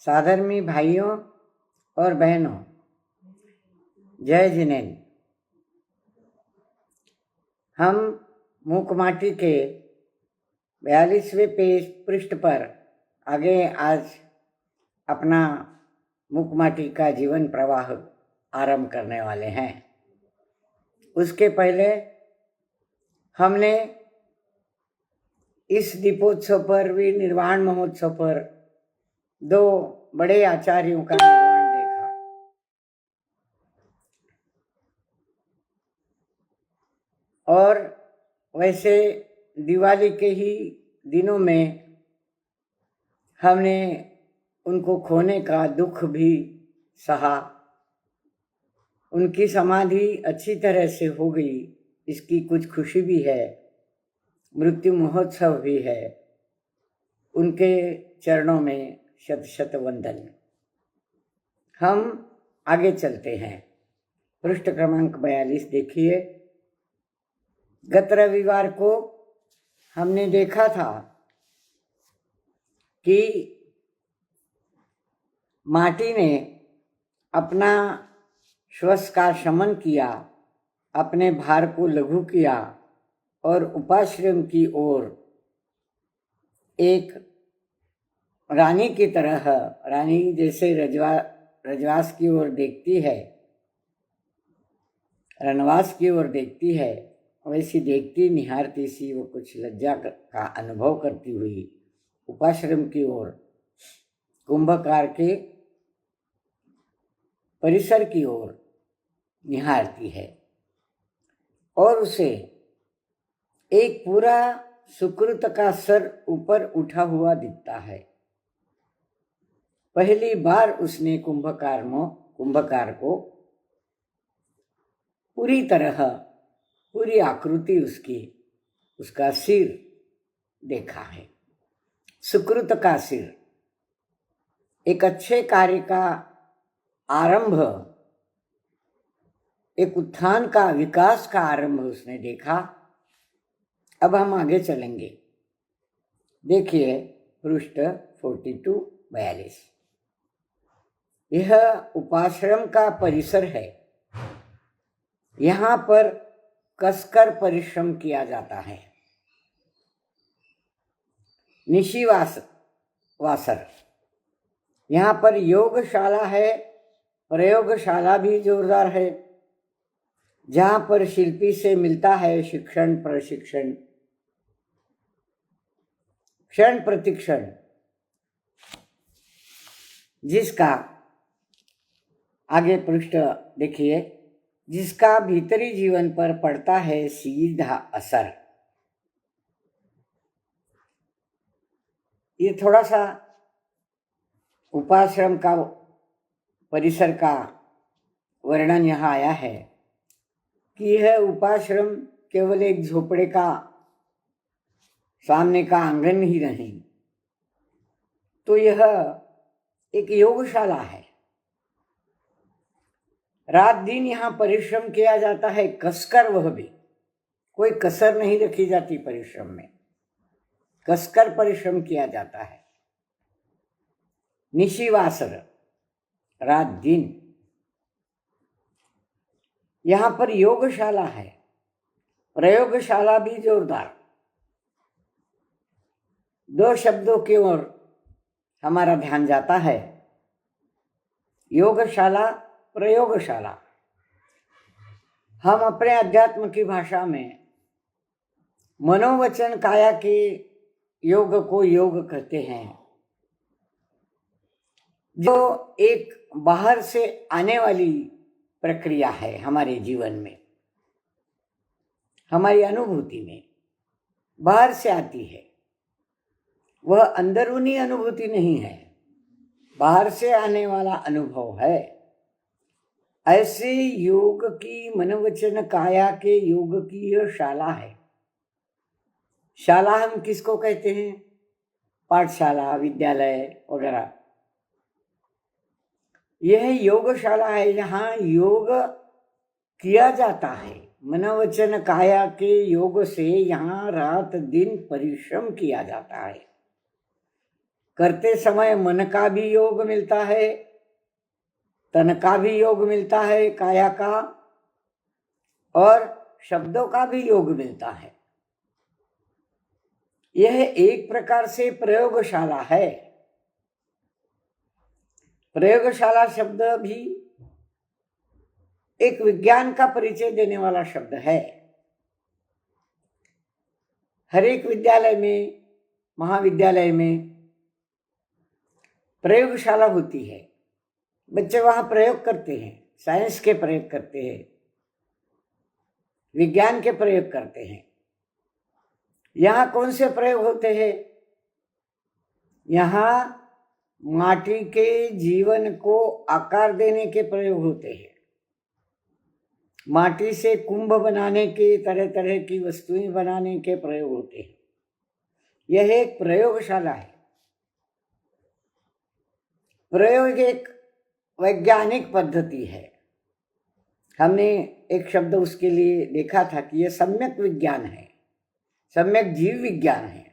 साधर्मी भाइयों और बहनों, जय जिनेन्द्र। हम मूकमाटी के 42वें पेज पृष्ठ पर आगे आज अपना मूकमाटी का जीवन प्रवाह आरंभ करने वाले हैं। उसके पहले हमने इस दीपोत्सव पर भी निर्वाण महोत्सव पर दो बड़े आचार्यों का निर्वाण देखा। और वैसे दिवाली के ही दिनों में हमने उनको खोने का दुख भी सहा। उनकी समाधि अच्छी तरह से हो गई, इसकी कुछ खुशी भी है। मृत्यु महोत्सव भी है। उनके चरणों में शत शत वंदन। हम आगे चलते हैं। पृष्ठ क्रमांक 42 देखिए। गत रविवार को हमने देखा था कि माटी ने अपना श्वास का शमन किया, अपने भार को लघु किया और उपाश्रम की ओर एक रानी की तरह, रानी जैसे रजवास की ओर देखती है, रनवास की ओर देखती है, वैसी देखती निहारती सी वो कुछ लज्जा का अनुभव करती हुई उपाश्रम की ओर कुंभकार के परिसर की ओर निहारती है और उसे एक पूरा सुकृत का सर ऊपर उठा हुआ दिखता है। पहली बार उसने कुंभकार को पूरी तरह, पूरी आकृति उसका सिर देखा है। सुकृत का सिर, एक अच्छे कार्य का आरंभ, एक उत्थान का, विकास का आरंभ उसने देखा। अब हम आगे चलेंगे। देखिए पृष्ठ 42-42। यह उपाश्रम का परिसर है। यहाँ पर कसकर परिश्रम किया जाता है। वासर, यहाँ पर योगशाला है, प्रयोगशाला भी जोरदार है, जहाँ पर शिल्पी से मिलता है शिक्षण प्रशिक्षण, क्षण प्रतिक्षण, जिसका आगे पृष्ठ देखिए, जिसका भीतरी जीवन पर पड़ता है सीधा असर। ये थोड़ा सा उपाश्रम का परिसर का वर्णन यहाँ आया है कि यह उपाश्रम केवल एक झोपड़े का सामने का आंगन ही नहीं, तो यह एक योगशाला है। रात दिन यहाँ परिश्रम किया जाता है, कसकर, वह भी कोई कसर नहीं रखी जाती परिश्रम में, कसकर परिश्रम किया जाता है। निशिवासर, रात दिन। यहाँ पर योगशाला है, प्रयोगशाला भी जोरदार। दो शब्दों की ओर हमारा ध्यान जाता है, योगशाला, प्रयोगशाला। हम अपने अध्यात्म की भाषा में मनोवचन काया के योग को योग कहते हैं, जो एक बाहर से आने वाली प्रक्रिया है हमारे जीवन में, हमारी अनुभूति में बाहर से आती है। वह अंदरूनी अनुभूति नहीं है, बाहर से आने वाला अनुभव है। ऐसे योग की, मनोवचन काया के योग की यह शाला है। शाला हम किसको कहते हैं? पाठशाला, विद्यालय वगैरह। यह योगशाला है, यहाँ योग किया जाता है। मनोवचन काया के योग से यहाँ रात दिन परिश्रम किया जाता है। करते समय मन का भी योग मिलता है, तन का भी योग मिलता है, काया का, और शब्दों का भी योग मिलता है। यह एक प्रकार से प्रयोगशाला है। प्रयोगशाला शब्द भी एक विज्ञान का परिचय देने वाला शब्द है। हर एक विद्यालय में, महाविद्यालय में प्रयोगशाला होती है। बच्चे वहां प्रयोग करते हैं, साइंस के प्रयोग करते हैं, विज्ञान के प्रयोग करते हैं। यहाँ कौन से प्रयोग होते हैं? यहाँ माटी के जीवन को आकार देने के प्रयोग होते हैं। माटी से कुंभ बनाने के, तरह तरह की वस्तुएं बनाने के प्रयोग होते हैं। यह एक प्रयोगशाला है। प्रयोग एक वैज्ञानिक पद्धति है। हमने एक शब्द उसके लिए देखा था कि यह सम्यक विज्ञान है, सम्यक जीव विज्ञान है।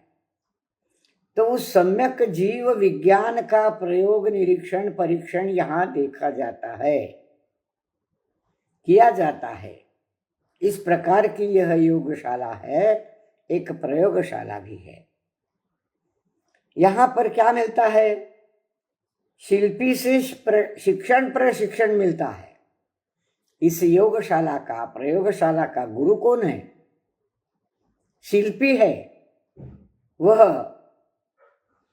तो उस सम्यक जीव विज्ञान का प्रयोग, निरीक्षण, परीक्षण यहाँ देखा जाता है, किया जाता है। इस प्रकार की यह योगशाला है, एक प्रयोगशाला भी है। यहाँ पर क्या मिलता है? शिल्पी से शिक्षण प्रशिक्षण मिलता है। इस योगशाला का, प्रयोगशाला का गुरु कौन है? शिल्पी है। वह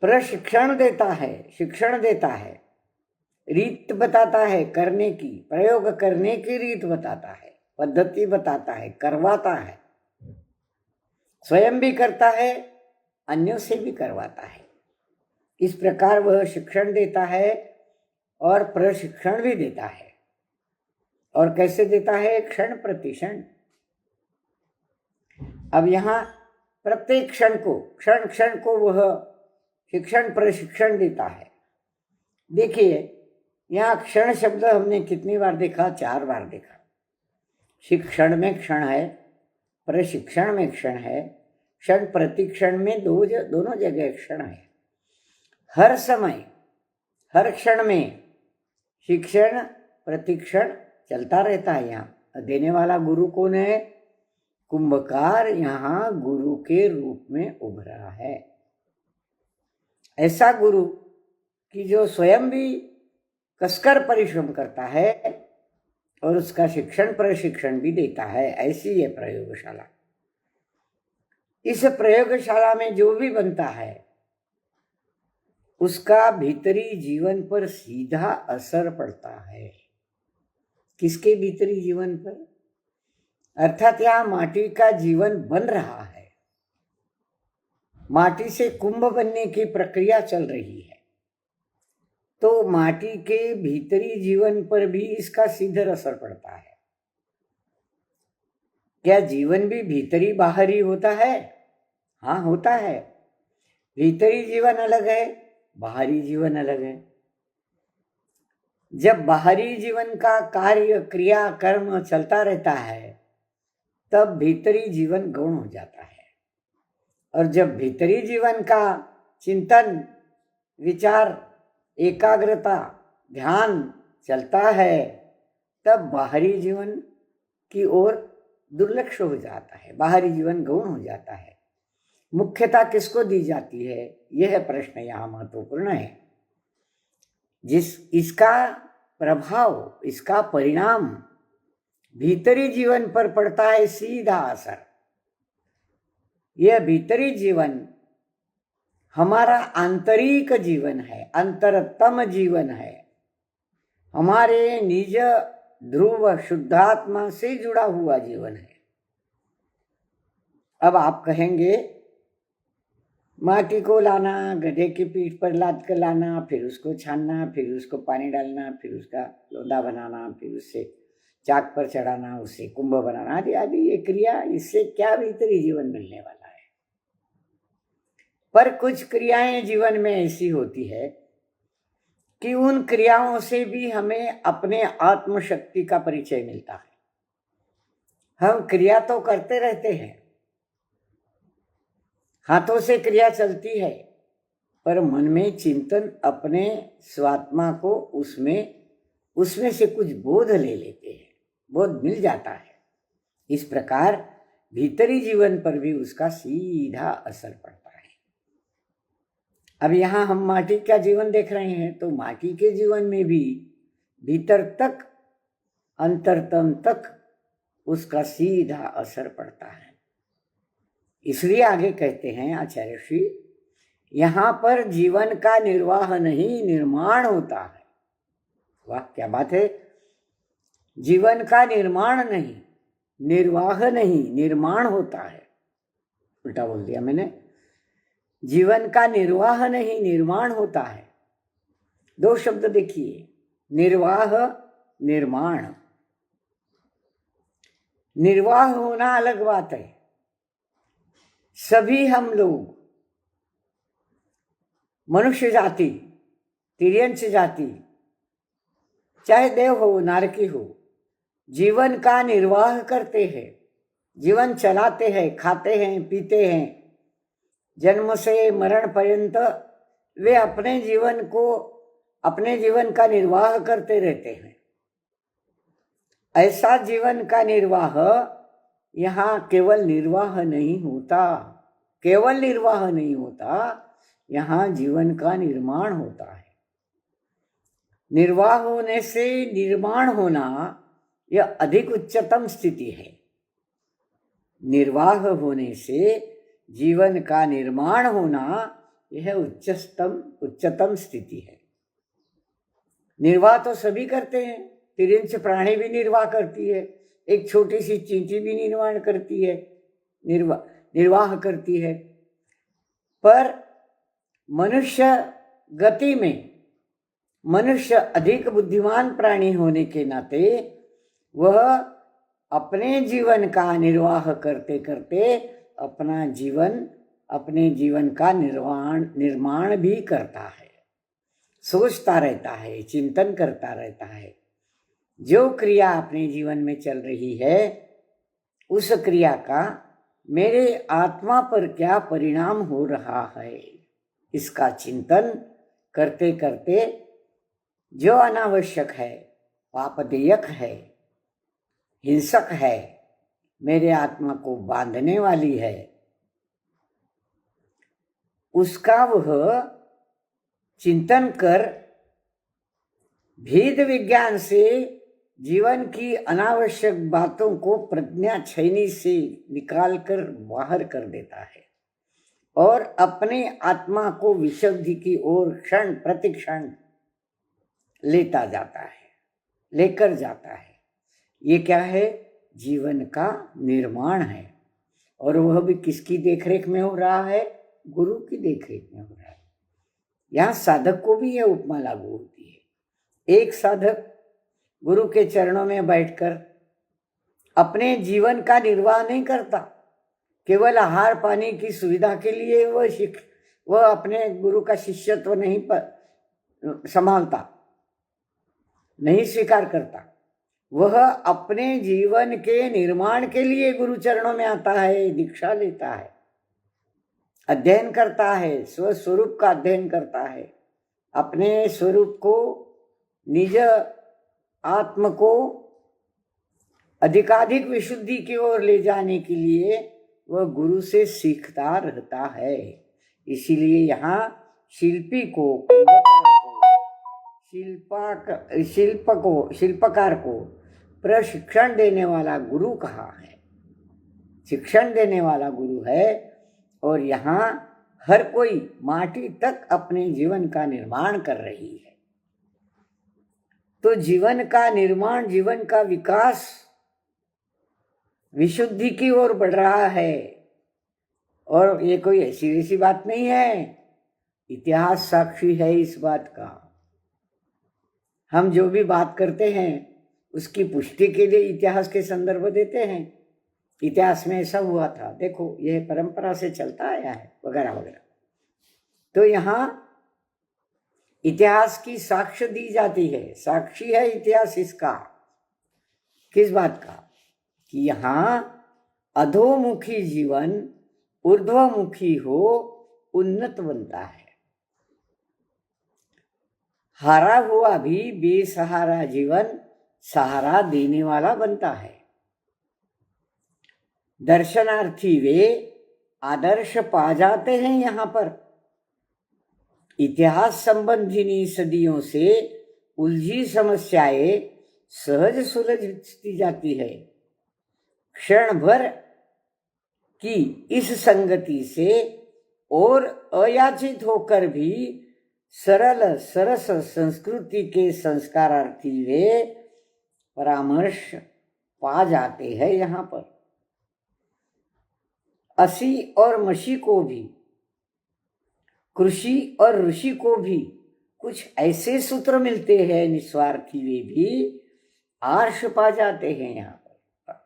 प्रशिक्षण देता है, शिक्षण देता है, रीत बताता है करने की, प्रयोग करने की रीत बताता है, पद्धति बताता है, करवाता है। स्वयं भी करता है, अन्यों से भी करवाता है। इस प्रकार वह शिक्षण देता है और प्रशिक्षण भी देता है। और कैसे देता है? क्षण प्रतिक्षण। अब यहाँ प्रत्येक क्षण को, क्षण क्षण को वह शिक्षण प्रशिक्षण देता है। देखिए, यहाँ क्षण शब्द हमने कितनी बार देखा? 4 बार देखा। शिक्षण में क्षण है, प्रशिक्षण में क्षण है, क्षण प्रतिक्षण में दोनों जगह क्षण है। हर समय, हर क्षण में शिक्षण प्रतिक्षण चलता रहता है। यहाँ देने वाला गुरु कौन है? कुंभकार यहाँ गुरु के रूप में उभरा है। ऐसा गुरु कि जो स्वयं भी कसकर परिश्रम करता है और उसका शिक्षण प्रशिक्षण भी देता है। ऐसी ये प्रयोगशाला। इस प्रयोगशाला में जो भी बनता है उसका भीतरी जीवन पर सीधा असर पड़ता है। किसके भीतरी जीवन पर? अर्थात यहाँ माटी का जीवन बन रहा है, माटी से कुंभ बनने की प्रक्रिया चल रही है। तो माटी के भीतरी जीवन पर भी इसका सीधा असर पड़ता है। क्या जीवन भी भीतरी बाहरी होता है? हाँ, होता है। भीतरी जीवन अलग है, बाहरी जीवन अलग है। जब बाहरी जीवन का कार्य, क्रिया, कर्म चलता रहता है तब भीतरी जीवन गौण हो जाता है। और जब भीतरी जीवन का चिंतन, विचार, एकाग्रता, ध्यान चलता है तब बाहरी जीवन की ओर दुर्लक्ष्य हो जाता है, बाहरी जीवन गौण हो जाता है। मुख्यता किसको दी जाती है? यह प्रश्न यहाँ महत्वपूर्ण है। इसका प्रभाव, इसका परिणाम भीतरी जीवन पर पड़ता है, सीधा असर। यह भीतरी जीवन हमारा आंतरिक जीवन है, अंतरतम जीवन है, हमारे निज ध्रुव शुद्धात्मा से जुड़ा हुआ जीवन है। अब आप कहेंगे माटी को लाना, गधे की पीठ पर लाद कर लाना, फिर उसको छानना, फिर उसको पानी डालना, फिर उसका लोंदा बनाना, फिर उससे चाक पर चढ़ाना, उससे कुंभ बनाना, आदि आदि ये क्रिया, इससे क्या भीतरी जीवन मिलने वाला है? पर कुछ क्रियाएं जीवन में ऐसी होती है कि उन क्रियाओं से भी हमें अपने आत्मशक्ति का परिचय मिलता है। हम क्रिया तो करते रहते हैं, हाथों से क्रिया चलती है, पर मन में चिंतन अपने स्वात्मा को उसमें से कुछ बोध ले लेते हैं, बोध मिल जाता है। इस प्रकार भीतरी जीवन पर भी उसका सीधा असर पड़ता है। अब यहाँ हम माटी का जीवन देख रहे हैं, तो माटी के जीवन में भी भीतर तक, अंतरतम तक उसका सीधा असर पड़ता है। इसलिए आगे कहते हैं आचार्य श्री, यहाँ पर जीवन का निर्वाह नहीं, निर्माण होता है। वाह, क्या बात है! जीवन का निर्माण नहीं, निर्वाह नहीं, निर्माण होता है। उल्टा बोल दिया मैंने। जीवन का निर्वाह नहीं, निर्माण होता है। दो शब्द देखिए, निर्वाह, निर्माण। निर्वाह होना अलग बात है। सभी हम लोग, मनुष्य जाति, तिर्यंश जाति, चाहे देव हो नारकी हो, जीवन का निर्वाह करते हैं, जीवन चलाते हैं, खाते हैं, पीते हैं। जन्म से मरण पर्यंत वे अपने जीवन का निर्वाह करते रहते हैं। ऐसा जीवन का निर्वाह यहाँ केवल निर्वाह नहीं होता, केवल निर्वाह नहीं होता, यहाँ जीवन का निर्माण होता है। निर्वाह होने से निर्माण होना यह अधिक उच्चतम स्थिति है। निर्वाह होने से जीवन का निर्माण होना यह उच्चतम स्थिति है। निर्वाह तो सभी करते हैं, तिर्यंश प्राणी भी निर्वाह करती है, एक छोटी सी चींटी भी निर्माण करती है, निर्वाह करती है। पर मनुष्य गति में, मनुष्य अधिक बुद्धिमान प्राणी होने के नाते वह अपने जीवन का निर्वाह करते करते अपने जीवन का निर्माण भी करता है, सोचता रहता है, चिंतन करता रहता है। जो क्रिया अपने जीवन में चल रही है, उस क्रिया का मेरे आत्मा पर क्या परिणाम हो रहा है, इसका चिंतन करते करते जो अनावश्यक है, पापदेयक है, हिंसक है, मेरे आत्मा को बांधने वाली है, उसका वह चिंतन कर भेद विज्ञान से जीवन की अनावश्यक बातों को प्रज्ञा छैनी से निकाल कर बाहर कर देता है और अपने आत्मा को विशुद्धि की ओर क्षण प्रतिक्षण लेता जाता है, लेकर जाता है। ये क्या है? जीवन का निर्माण है। और वह भी किसकी देखरेख में हो रहा है? गुरु की देखरेख में हो रहा है। यहाँ साधक को भी यह उपमा लागू होती है। एक साधक गुरु के चरणों में बैठकर अपने जीवन का निर्वाह नहीं करता, केवल आहार पानी की सुविधा के लिए वह अपने गुरु का शिष्यत्व नहीं संभालता, नहीं स्वीकार करता। वह अपने जीवन के निर्माण के लिए गुरु चरणों में आता है, दीक्षा लेता है, अध्ययन करता है, स्वस्वरूप का अध्ययन करता है। अपने स्वरूप को, निज आत्म को अधिकाधिक विशुद्धि की ओर ले जाने के लिए वह गुरु से सीखता रहता है। इसीलिए यहाँ शिल्पी को, शिल्पकार को प्रशिक्षण देने वाला गुरु कहा है, शिक्षण देने वाला गुरु है। और यहाँ हर कोई माटी तक अपने जीवन का निर्माण कर रही है। तो जीवन का निर्माण, जीवन का विकास विशुद्धि की ओर बढ़ रहा है। और ये कोई ऐसी वैसी बात नहीं है, इतिहास साक्षी है इस बात का। हम जो भी बात करते हैं उसकी पुष्टि के लिए इतिहास के संदर्भ देते हैं। इतिहास में ऐसा हुआ था, देखो यह परंपरा से चलता आया है, वगैरह वगैरह। तो यहाँ इतिहास की साक्ष्य दी जाती है, साक्षी है इतिहास इसका। किस बात का? कि यहाँ अधोमुखी जीवन ऊर्ध्वमुखी हो उन्नत बनता है। हारा हुआ भी बेसहारा जीवन सहारा देने वाला बनता है। दर्शनार्थी वे आदर्श पा जाते हैं। यहाँ पर इतिहास संबंधिनी सदियों से उलझी समस्याएं सहज सुलझती जाती है। क्षण भर की इस संगति से और अयाचित होकर भी सरल सरस संस्कृति के संस्कारार्थी वे परामर्श पा जाते हैं। यहाँ पर असी और मशी को भी, कृषि और ऋषि को भी कुछ ऐसे सूत्र मिलते हैं, निस्वार्थी वे भी आर्ष पा जाते हैं। यहाँ पर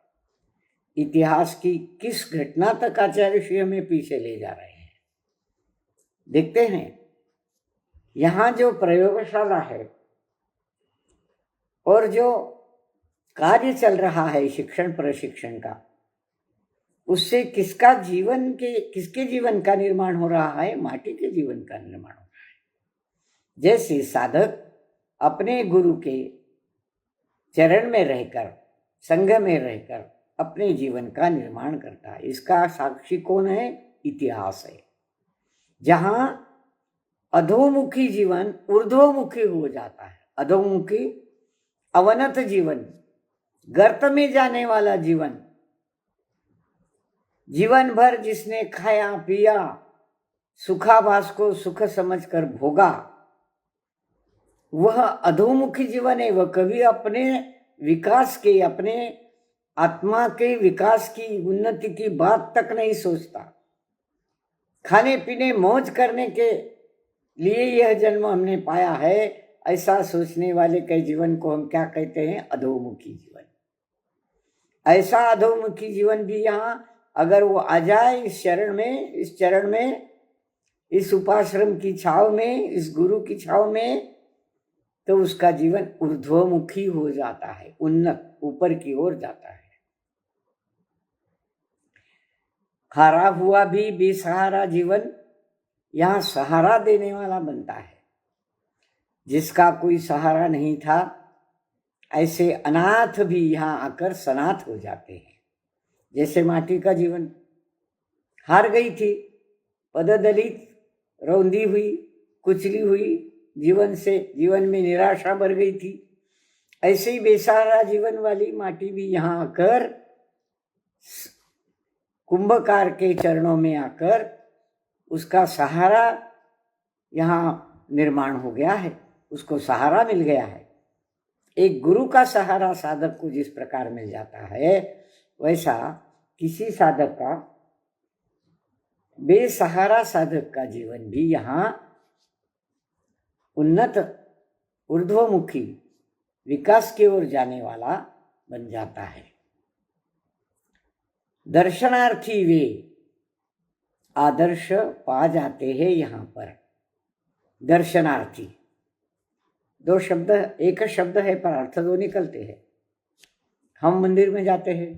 इतिहास की किस घटना तक आचार्य श्री हमें पीछे ले जा रहे हैं, देखते हैं। यहाँ जो प्रयोगशाला है और जो कार्य चल रहा है शिक्षण प्रशिक्षण का, उससे किसके जीवन का निर्माण हो रहा है? माटी के जीवन का निर्माण हो रहा है। जैसे साधक अपने गुरु के चरण में रहकर, संघ में रहकर अपने जीवन का निर्माण करता है। इसका साक्षी कौन है? इतिहास है। जहां अधोमुखी जीवन ऊर्ध्वमुखी हो जाता है। अधोमुखी अवनत जीवन, गर्त में जाने वाला जीवन, जीवन भर जिसने खाया पिया, सुखाभास को सुख समझकर भोगा, वह अधोमुखी जीवन है। वह कभी अपने विकास के, अपने आत्मा के विकास की, उन्नति की बात तक नहीं सोचता। खाने पीने मौज करने के लिए यह जन्म हमने पाया है, ऐसा सोचने वाले के जीवन को हम क्या कहते हैं? अधोमुखी जीवन। ऐसा अधोमुखी जीवन भी यहाँ अगर वो आ जाए इस चरण में, इस उपाश्रम की छाव में, इस गुरु की छाव में, तो उसका जीवन ऊर्ध्वमुखी हो जाता है, उन्नत, ऊपर की ओर जाता है। हारा हुआ भी बेसहारा जीवन यहाँ सहारा देने वाला बनता है। जिसका कोई सहारा नहीं था, ऐसे अनाथ भी यहाँ आकर सनाथ हो जाते हैं। जैसे माटी का जीवन हार गई थी, पददलित, रौंदी हुई, कुचली हुई, जीवन में निराशा भर गई थी। ऐसे ही बेसहारा जीवन वाली माटी भी यहाँ आकर, कुंभकार के चरणों में आकर उसका सहारा यहाँ निर्माण हो गया है, उसको सहारा मिल गया है। एक गुरु का सहारा साधक को जिस प्रकार मिल जाता है, वैसा किसी साधक का, बेसहारा साधक का जीवन भी यहाँ उन्नत, ऊर्ध्वमुखी, विकास की ओर जाने वाला बन जाता है। दर्शनार्थी वे आदर्श पा जाते हैं। यहाँ पर दर्शनार्थी दो शब्द, एक शब्द है पर अर्थ दो निकलते हैं। हम मंदिर में जाते हैं,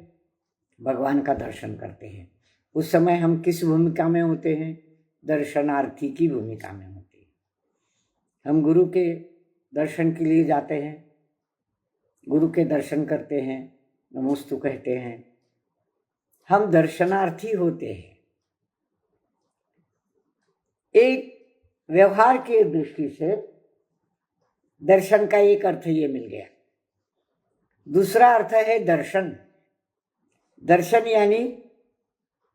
भगवान का दर्शन करते हैं, उस समय हम किस भूमिका में होते हैं? दर्शनार्थी की भूमिका में होते हैं। हम गुरु के दर्शन के लिए जाते हैं, गुरु के दर्शन करते हैं, नमोस्तु कहते हैं, हम दर्शनार्थी होते हैं। एक व्यवहार की दृष्टि से दर्शन का एक अर्थ ये मिल गया। दूसरा अर्थ है दर्शन। दर्शन यानी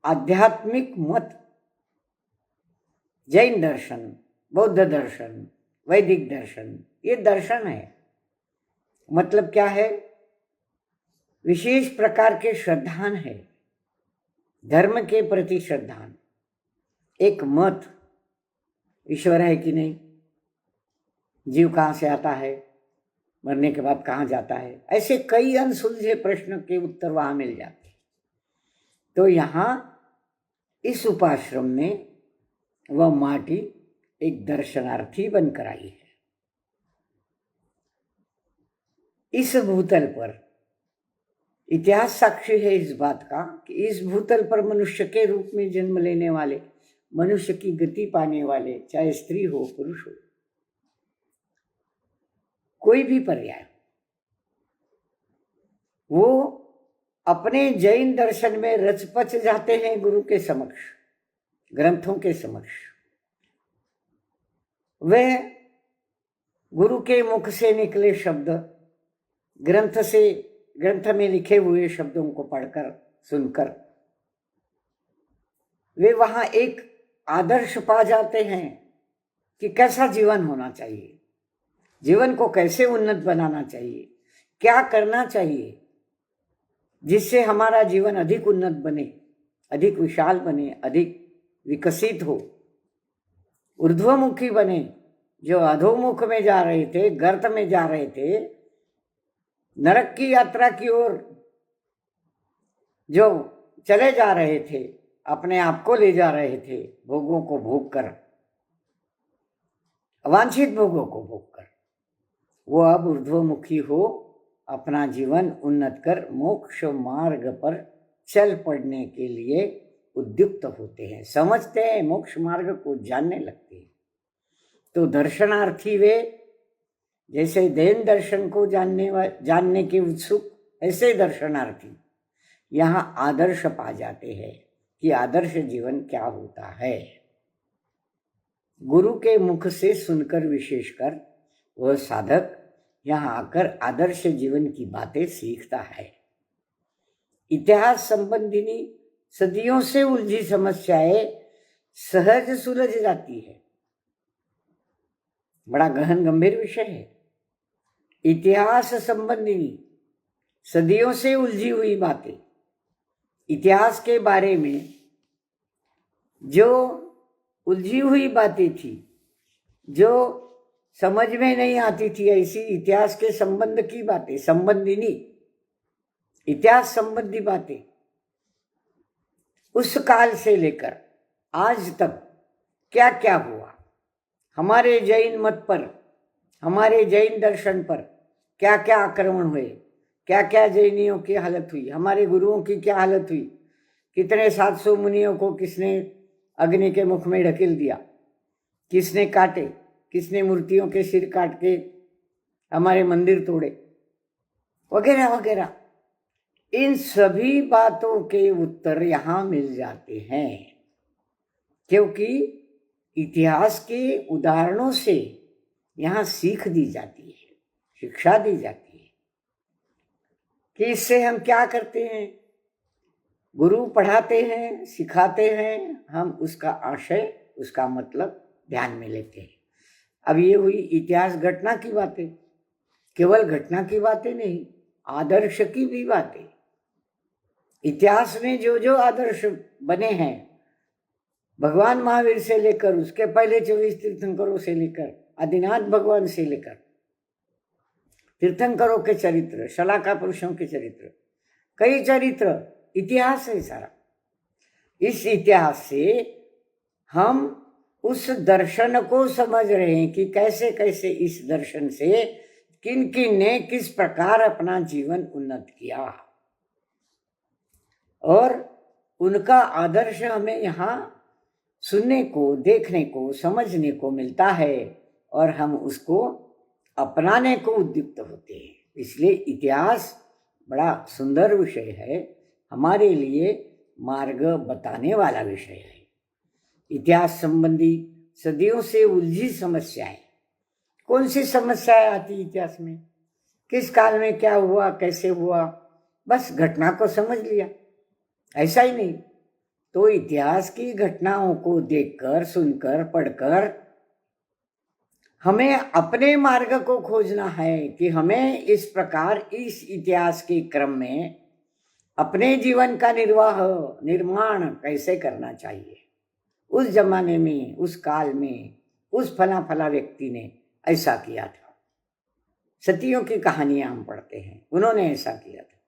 आध्यात्मिक मत, जैन दर्शन, बौद्ध दर्शन, वैदिक दर्शन, ये दर्शन है। मतलब क्या है? विशेष प्रकार के श्रद्धान है, धर्म के प्रति श्रद्धान, एक मत, ईश्वर है कि नहीं, जीव कहाँ से आता है, मरने के बाद कहाँ जाता है, ऐसे कई अनसुलझे प्रश्न के उत्तर वहां मिल जाते हैं। तो यहाँ इस उपाश्रम में वह माटी एक दर्शनार्थी बनकर आई है। इस भूतल पर इतिहास साक्षी है इस बात का कि इस भूतल पर मनुष्य के रूप में जन्म लेने वाले, मनुष्य की गति पाने वाले, चाहे स्त्री हो पुरुष हो, कोई भी पर्याय, वो अपने जैन दर्शन में रचपच जाते हैं गुरु के समक्ष, ग्रंथों के समक्ष। वे गुरु के मुख से निकले शब्द, ग्रंथ में लिखे हुए शब्दों को पढ़कर सुनकर वे वहां एक आदर्श पा जाते हैं कि कैसा जीवन होना चाहिए, जीवन को कैसे उन्नत बनाना चाहिए, क्या करना चाहिए जिससे हमारा जीवन अधिक उन्नत बने, अधिक विशाल बने, अधिक विकसित हो, ऊर्ध्वमुखी बने। जो अधोमुख में जा रहे थे, गर्त में जा रहे थे, नरक की यात्रा की ओर जो चले जा रहे थे, अपने आप को ले जा रहे थे भोगों को भोग कर, अवांछित भोगों को भोग कर, वो अब ऊर्ध्वमुखी हो अपना जीवन उन्नत कर मोक्ष मार्ग पर चल पड़ने के लिए उद्युक्त होते हैं, समझते हैं, मोक्ष मार्ग को जानने लगते हैं। तो दर्शनार्थी वे जैसे जैन दर्शन को जानने के उत्सुक, ऐसे दर्शनार्थी यहाँ आदर्श पा जाते हैं कि आदर्श जीवन क्या होता है। गुरु के मुख से सुनकर विशेषकर वह साधक यहाँ आकर आदर्श जीवन की बातें सीखता है। इतिहास संबंधिनी सदियों से उलझी समस्याएं सहज सुलझ जाती है। बड़ा गहन गंभीर विषय है। इतिहास संबंधिनी सदियों से उलझी हुई बातें, इतिहास के बारे में जो उलझी हुई बातें थी, जो समझ में नहीं आती थी, ऐसी इतिहास के संबंध की बातें, संबंधिनी इतिहास संबंधी बातें, उस काल से लेकर आज तक क्या क्या हुआ, हमारे जैन मत पर, हमारे जैन दर्शन पर क्या क्या आक्रमण हुए, क्या क्या जैनियों की हालत हुई, हमारे गुरुओं की क्या हालत हुई, कितने 700 मुनियों को किसने अग्नि के मुख में ढकेल दिया, किसने काटे, किसने मूर्तियों के सिर काट के हमारे मंदिर तोड़े, वगैरह वगैरह। इन सभी बातों के उत्तर यहाँ मिल जाते हैं, क्योंकि इतिहास के उदाहरणों से यहाँ सीख दी जाती है, शिक्षा दी जाती है कि इससे हम क्या करते हैं। गुरु पढ़ाते हैं, सिखाते हैं, हम उसका आशय, उसका मतलब ध्यान में लेते हैं। अब ये हुई इतिहास घटना की बातें, केवल घटना की बातें नहीं, आदर्श की भी बातें। इतिहास में जो जो आदर्श बने हैं, भगवान महावीर से लेकर उसके पहले 24 तीर्थंकरों से लेकर आदिनाथ भगवान से लेकर तीर्थंकरों के चरित्र, शलाका पुरुषों के चरित्र, कई चरित्र, इतिहास है सारा। इस इतिहास से हम उस दर्शन को समझ रहे हैं कि कैसे कैसे इस दर्शन से किन किन ने किस प्रकार अपना जीवन उन्नत किया, और उनका आदर्श हमें यहाँ सुनने को, देखने को, समझने को मिलता है, और हम उसको अपनाने को उद्युक्त होते हैं। इसलिए इतिहास बड़ा सुंदर विषय है, हमारे लिए मार्ग बताने वाला विषय है। इतिहास संबंधी सदियों से उलझी समस्याएं, कौन सी समस्याएं आती इतिहास में, किस काल में क्या हुआ, कैसे हुआ, बस घटना को समझ लिया, ऐसा ही नहीं। तो इतिहास की घटनाओं को देखकर, सुनकर, पढ़कर हमें अपने मार्ग को खोजना है कि हमें इस प्रकार इस इतिहास के क्रम में अपने जीवन का निर्माण कैसे करना चाहिए। उस जमाने में, उस काल में, उस फला फला व्यक्ति ने ऐसा किया था। सतियों की कहानियां हम पढ़ते हैं, उन्होंने ऐसा किया था,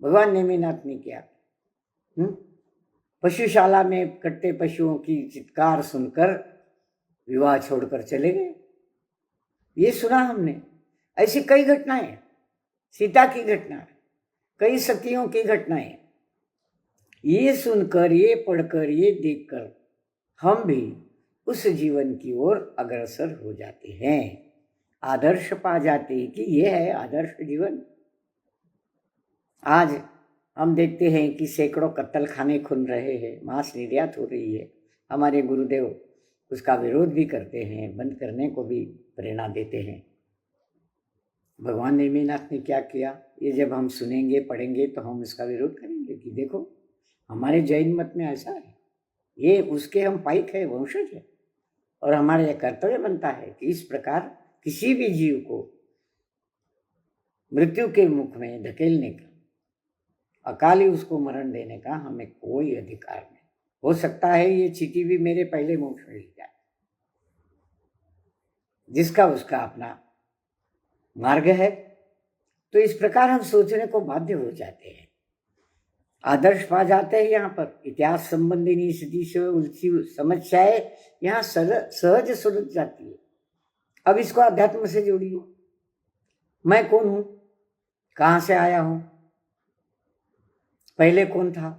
भगवान नेमिनाथ ने किया था। पशुशाला में कट्टे पशुओं की चित्कार सुनकर विवाह छोड़कर चले गए, ये सुना हमने। ऐसी कई घटनाएं, सीता की घटना, कई सतियों की घटनाएं, ये सुनकर, ये पढ़कर, ये देखकर हम भी उस जीवन की ओर अग्रसर हो जाते हैं। आदर्श पा जाते हैं कि ये है आदर्श जीवन। आज हम देखते हैं कि सैकड़ों कत्ल खाने खुल रहे हैं, मांस निर्यात हो रही है। हमारे गुरुदेव उसका विरोध भी करते हैं, बंद करने को भी प्रेरणा देते हैं। भगवान नेमिनाथ ने क्या किया, ये जब हम सुनेंगे पढ़ेंगे तो हम इसका विरोध करेंगे कि देखो हमारे जैन मत में ऐसा है, ये उसके हम पाइक है, वंशज है, और हमारा यह कर्तव्य बनता है कि इस प्रकार किसी भी जीव को मृत्यु के मुख में धकेलने का, अकाली उसको मरण देने का हमें कोई अधिकार नहीं। हो सकता है ये चींटी भी मेरे पहले मोक्ष में ले जाए, जिसका उसका अपना मार्ग है। तो इस प्रकार हम सोचने को बाध्य हो जाते हैं, आदर्श पा जाते हैं। यहाँ पर इतिहास संबंधी स्थिति से उलझी समस्याएं यहाँ सहज सुलझ जाती है। अब इसको अध्यात्म से जोड़िए। मैं कौन हूं, कहां से आया हूं, पहले कौन था,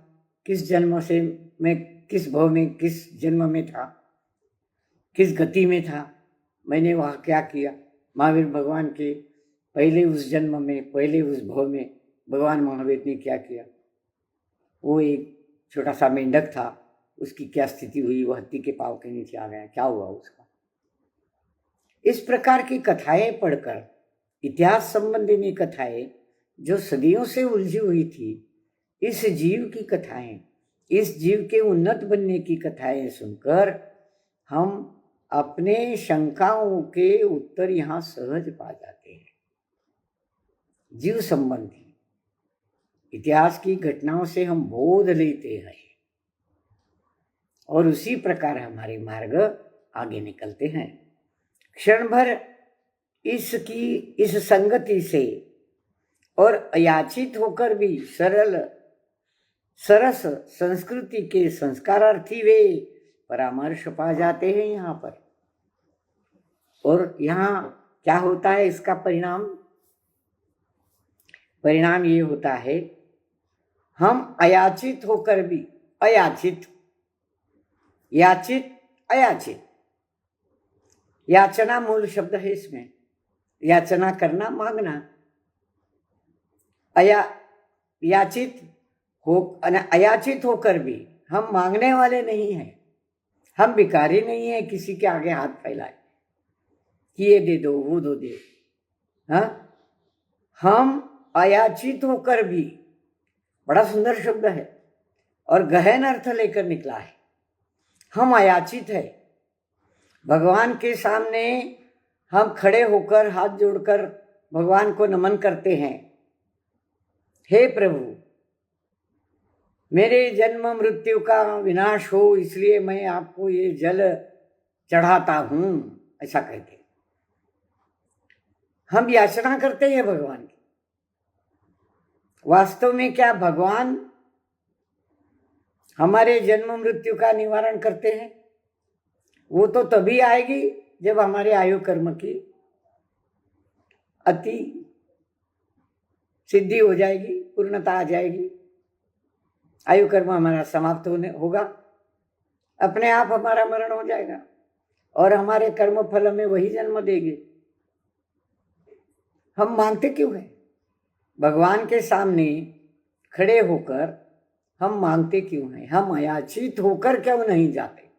किस जन्म से मैं किस भव में किस जन्म में था, किस गति में था, मैंने वहां क्या किया। महावीर भगवान के पहले उस जन्म में, पहले उस भव में भगवान महावीर ने क्या किया। वो एक छोटा सा मेंढक था, उसकी क्या स्थिति हुई, वो हाथी के पांव के नीचे आ गया, क्या हुआ उसका। इस प्रकार की कथाएं पढ़कर, इतिहास संबंधी कथाएं जो सदियों से उलझी हुई थी, इस जीव की कथाएं, इस जीव के उन्नत बनने की कथाएं सुनकर हम अपने शंकाओं के उत्तर यहाँ सहज पा जाते हैं। जीव संबंधी इतिहास की घटनाओं से हम बोध लेते हैं और उसी प्रकार हमारे मार्ग आगे निकलते हैं। क्षण भर इस संगति से और अयाचित होकर भी सरस संस्कृति के संस्कारार्थी वे परामर्श पा जाते हैं यहाँ पर। और यहाँ क्या होता है, इसका परिणाम ये होता है, हम अयाचित होकर भी, अयाचित, याचित, अयाचित, याचना मूल शब्द है इसमें, याचना करना, मांगना। याचित हो अयाचित होकर भी हम मांगने वाले नहीं हैं, हम भिखारी नहीं है किसी के आगे हाथ फैलाए कि ये दे दो वो दे। हाँ, हम अयाचित होकर भी, बड़ा सुंदर शब्द है और गहन अर्थ लेकर निकला है। हम अयाचित है, भगवान के सामने हम खड़े होकर हाथ जोड़कर भगवान को नमन करते हैं, हे प्रभु मेरे जन्म मृत्यु का विनाश हो इसलिए मैं आपको ये जल चढ़ाता हूं, ऐसा कहते हैं। हम याचना करते हैं भगवान की। वास्तव में क्या भगवान हमारे जन्म मृत्यु का निवारण करते हैं? वो तो तभी आएगी जब हमारे आयु कर्म की अति सिद्धि हो जाएगी, पूर्णता आ जाएगी, आयु कर्म हमारा समाप्त होगा, अपने आप हमारा मरण हो जाएगा और हमारे कर्म फल में वही जन्म देंगे। हम मांगते क्यों हैं? भगवान के सामने खड़े होकर हम मांगते क्यों हैं? हम अयाचित होकर क्यों नहीं जाते?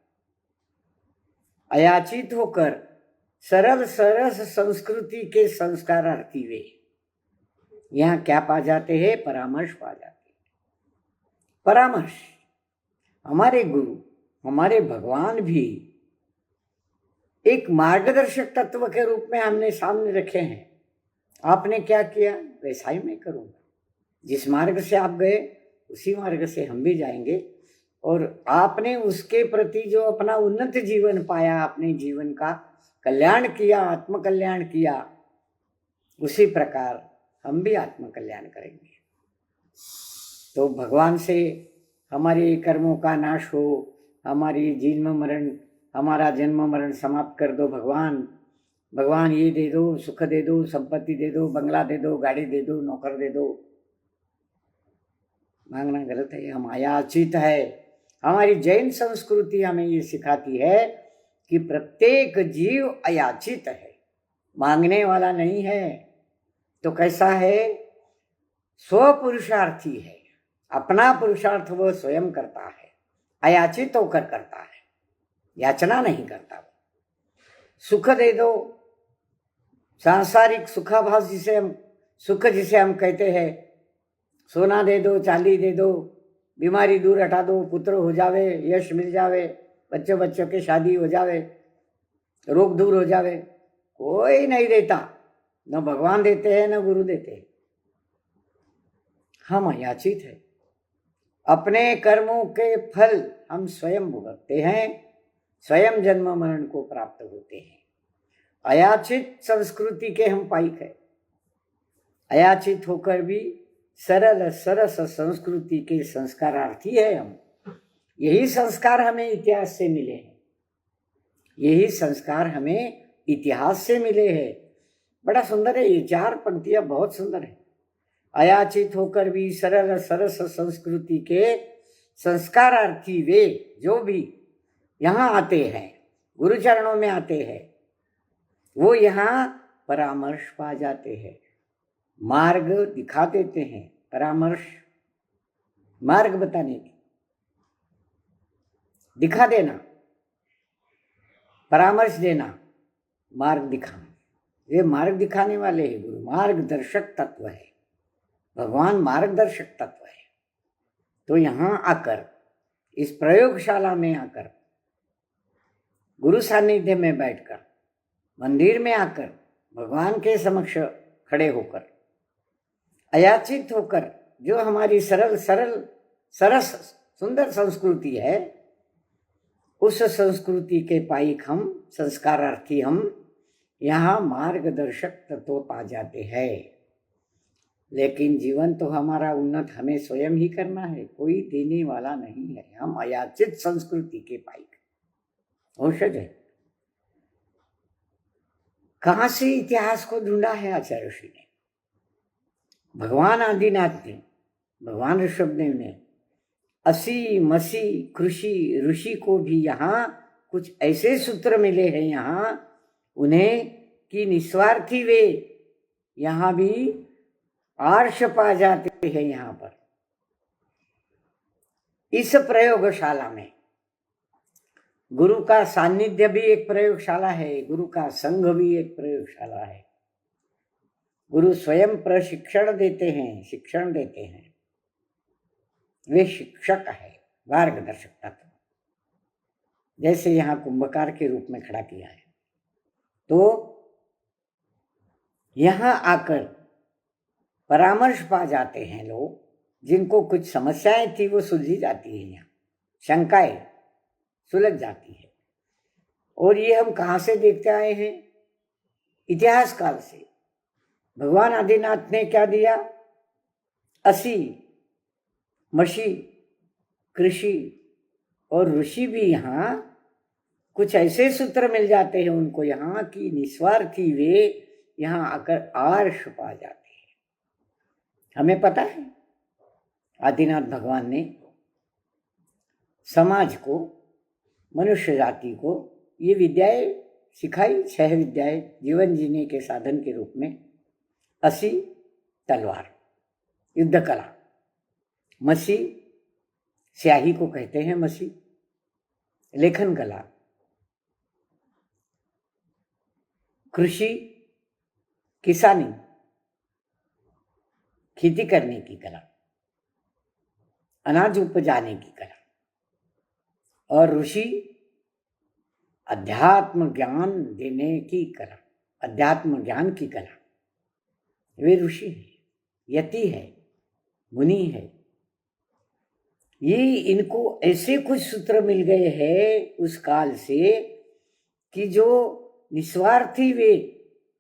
अयाचित होकर सरल सरस संस्कृति के संस्कारार्थी वे यहाँ क्या पा जाते हैं? परामर्श पा जाते हैं। परामर्श, हमारे गुरु, हमारे भगवान भी एक मार्गदर्शक तत्व के रूप में हमने सामने रखे हैं। आपने क्या किया वैसा ही मैं करूँगा। जिस मार्ग से आप गए उसी मार्ग से हम भी जाएंगे और आपने उसके प्रति जो अपना उन्नत जीवन पाया, अपने जीवन का कल्याण किया, आत्मकल्याण किया, उसी प्रकार हम भी आत्मकल्याण करेंगे। तो भगवान से हमारे कर्मों का नाश हो, हमारा जन्म मरण समाप्त कर दो भगवान। भगवान ये दे दो, सुख दे दो, संपत्ति दे दो, बंगला दे दो, गाड़ी दे दो, नौकर दे दो। मांगना गलत है, हम अयाचित है। हमारी जैन संस्कृति हमें ये सिखाती है कि प्रत्येक जीव अयाचित है। मांगने वाला नहीं है। तो कैसा है? स्वपुरुषार्थी है। अपना पुरुषार्थ वह स्वयं करता है, अयाचित होकर करता है, याचना नहीं करता। सुख दे दो, सांसारिक सुखाभास जिसे हम कहते हैं, सोना दे दो, चांदी दे दो, बीमारी दूर हटा दो, पुत्र हो जावे, यश मिल जावे, बच्चों के शादी हो जावे, रोग दूर हो जावे, कोई नहीं देता। न भगवान देते हैं, न गुरु देते हैं। हम अयाचित है। अपने कर्मों के फल हम स्वयं भुगतते हैं, स्वयं जन्म मरण को प्राप्त होते हैं। अयाचित संस्कृति के हम पाइक है। अयाचित होकर भी सरल सरस संस्कृति के संस्कारार्थी है हम। यही संस्कार हमें इतिहास से मिले हैं, यही संस्कार हमें इतिहास से मिले हैं। बड़ा सुंदर है, ये 4 पंक्तियां बहुत सुंदर है। अयाचित होकर भी सरल सरस संस्कृति के संस्कारार्थी वे जो भी यहाँ आते हैं, गुरु चरणों में आते हैं, वो यहाँ परामर्श पा जाते हैं, मार्ग दिखा देते हैं। परामर्श, मार्ग बताने की, दिखा देना, परामर्श देना, मार्ग दिखाना। ये मार्ग दिखाने वाले हैं गुरु, मार्गदर्शक तत्व है। भगवान मार्गदर्शक तत्व है। तो यहाँ आकर, इस प्रयोगशाला में आकर, गुरु सानिध्य में बैठकर, मंदिर में आकर, भगवान के समक्ष खड़े होकर, अयाचित होकर, जो हमारी सरल सरस सुंदर संस्कृति है, उस संस्कृति के पाइक हम, संस्कारार्थी हम, यहाँ मार्गदर्शक तत्व पा जाते हैं। लेकिन जीवन तो हमारा उन्नत हमें स्वयं ही करना है, कोई देने वाला नहीं है। हम अयाचित संस्कृति के पाइक औषध है। कहाँ से इतिहास को ढूंढा है आचार्य ऋषि ने? भगवान आदिनाथ ने, भगवान ऋषभदेव ने, असी मसी कृषि ऋषि को भी यहाँ कुछ ऐसे सूत्र मिले हैं यहाँ उन्हें कि निस्वार्थी वे यहाँ भी आर्ष पा जाते हैं। यहाँ पर इस प्रयोगशाला में गुरु का सानिध्य भी एक प्रयोगशाला है, गुरु का संघ भी एक प्रयोगशाला है। गुरु स्वयं प्रशिक्षण देते हैं, शिक्षण देते हैं। वे शिक्षक है, मार्गदर्शक तत्व। जैसे यहाँ कुंभकार के रूप में खड़ा किया है, तो यहाँ आकर परामर्श पा जाते हैं लोग, जिनको कुछ समस्याएं थी वो सुलझी जाती है, यहाँ शंकाएं सुलझ जाती है। और ये हम कहाँ से देखते आए हैं? इतिहास काल से। भगवान आदिनाथ ने क्या दिया? असी मशी कृषि और ऋषि भी यहाँ कुछ ऐसे सूत्र मिल जाते हैं उनको यहाँ की निस्वार्थी वे यहाँ आकर आर्ष पा जाते हैं। हमें पता है आदिनाथ भगवान ने समाज को, मनुष्य जाति को ये विद्याएं सिखाई, 6 विद्याएं जीवन जीने के साधन के रूप में। असी तलवार, युद्ध कला, मसी स्याही को कहते हैं मसी, लेखन कला, कृषि किसानी, खेती करने की कला, अनाज उपजाने की कला, और ऋषि अध्यात्म ज्ञान देने की कला, अध्यात्म ज्ञान की कला। वे ऋषि है, यति है, मुनि है। ये इनको ऐसे कुछ सूत्र मिल गए हैं उस काल से कि जो निस्वार्थी वे,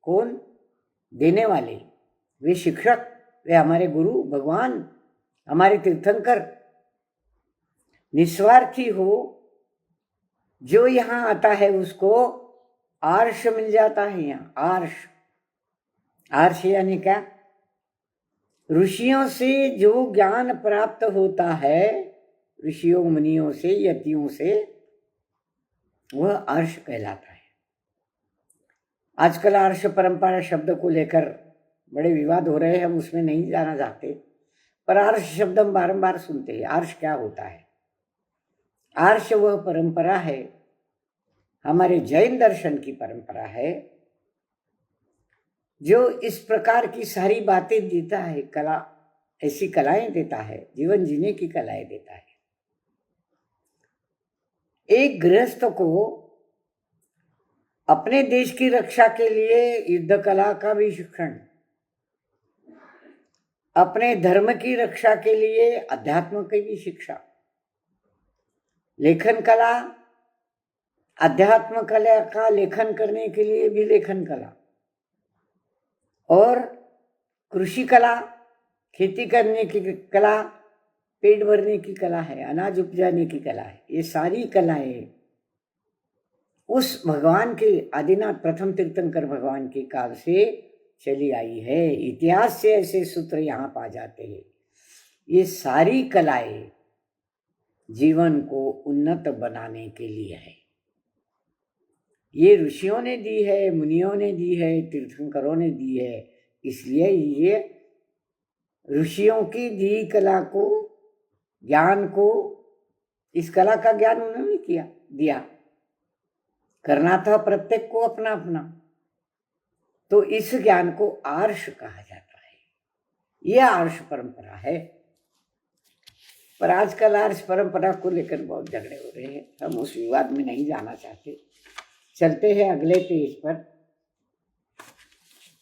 कौन? देने वाले, वे शिक्षक, वे हमारे गुरु भगवान, हमारे तीर्थंकर निस्वार्थी हो, जो यहाँ आता है उसको आर्ष मिल जाता है। यहाँ आर्ष, आर्ष यानी क्या? ऋषियों से जो ज्ञान प्राप्त होता है, ऋषियों मुनियों से, यतियों से, वह आर्ष कहलाता है। आजकल आर्ष परंपरा शब्द को लेकर बड़े विवाद हो रहे हैं, हम उसमें नहीं जाना चाहते, पर आर्ष शब्द हम बारंबार सुनते हैं। आर्ष क्या होता है? आर्ष वह परंपरा है, हमारे जैन दर्शन की परंपरा है, जो इस प्रकार की सारी बातें देता है, कला, ऐसी कलाएं देता है, जीवन जीने की कलाएं देता है। एक गृहस्थ को अपने देश की रक्षा के लिए युद्ध कला का भी शिक्षण, अपने धर्म की रक्षा के लिए अध्यात्म की भी शिक्षा, लेखन कला, अध्यात्म कला का लेखन करने के लिए भी लेखन कला, और कृषि कला, खेती करने की कला, पेट भरने की कला है, अनाज उपजाने की कला है। ये सारी कलाएं उस भगवान के, आदिनाथ प्रथम तीर्थंकर भगवान के काल से चली आई है। इतिहास से ऐसे सूत्र यहाँ पा जाते हैं। ये सारी कलाएं जीवन को उन्नत बनाने के लिए है। ये ऋषियों ने दी है, मुनियों ने दी है, तीर्थंकरों ने दी है। इसलिए ये ऋषियों की दी कला को, ज्ञान को, इस कला का ज्ञान उन्होंने किया, दिया। करना था प्रत्येक को अपना अपना, तो इस ज्ञान को आर्ष कहा जाता है। यह आर्ष परंपरा है। पर आजकल आर्ष परंपरा को लेकर बहुत झगड़े हो रहे हैं, हम उस विवाद में नहीं जाना चाहते। चलते हैं अगले पेज पर,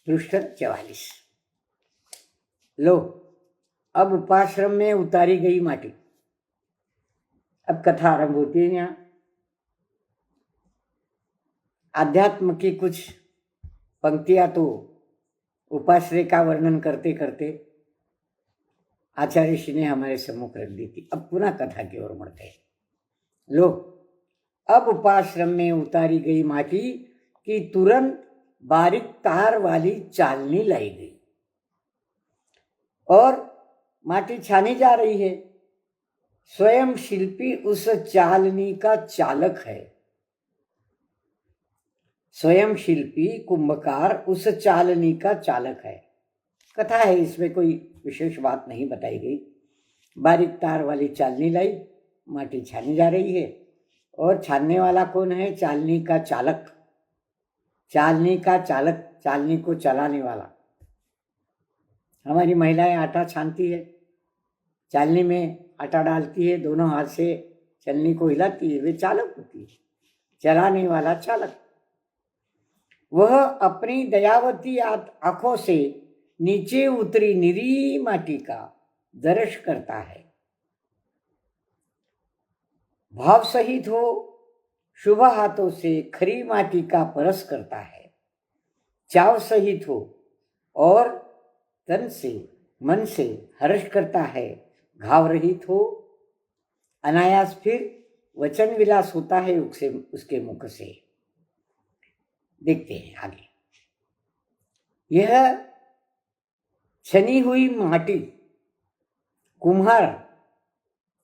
पृष्ठ 44। लो, अब उपाश्रम में उतारी गई माटी। अब कथा आरंभ होती है। यहाँ आध्यात्म की कुछ पंक्तियां तो उपाश्रय का वर्णन करते करते आचार्य श्री ने हमारे सम्मुख रख दी थी। अब पुनः कथा की ओर बढ़ते हैं। लो, अब उपाश्रम में उतारी गई माटी की तुरंत बारीक तार वाली चालनी लाई गई और माटी छानी जा रही है। स्वयं शिल्पी उस चालनी का चालक है। स्वयं शिल्पी कुंभकार उस चालनी का चालक है। कथा है, इसमें कोई विशेष बात नहीं बताई गई। बारीक तार वाली चालनी लाई, माटी छानी जा रही है, और छानने वाला कौन है? चालनी का चालक। चालनी का चालक, चालनी को चलाने वाला। हमारी महिलाएं आटा छानती है, चालनी में आटा डालती है, दोनों हाथ से चलनी को हिलाती है, वे चालक होती है, चलाने वाला चालक। वह अपनी दयावती आंखों से नीचे उतरी निरी माटी का दर्श करता है। भाव सहित हो, शुभ हाथों से खरी माटी का परस करता है। चाव सहित हो और तन से, मन से हर्ष करता है। घाव रहित हो, अनायास फिर वचन विलास होता है उसके मुख से। देखते हैं आगे। यह छनी हुई माटी कुम्हार,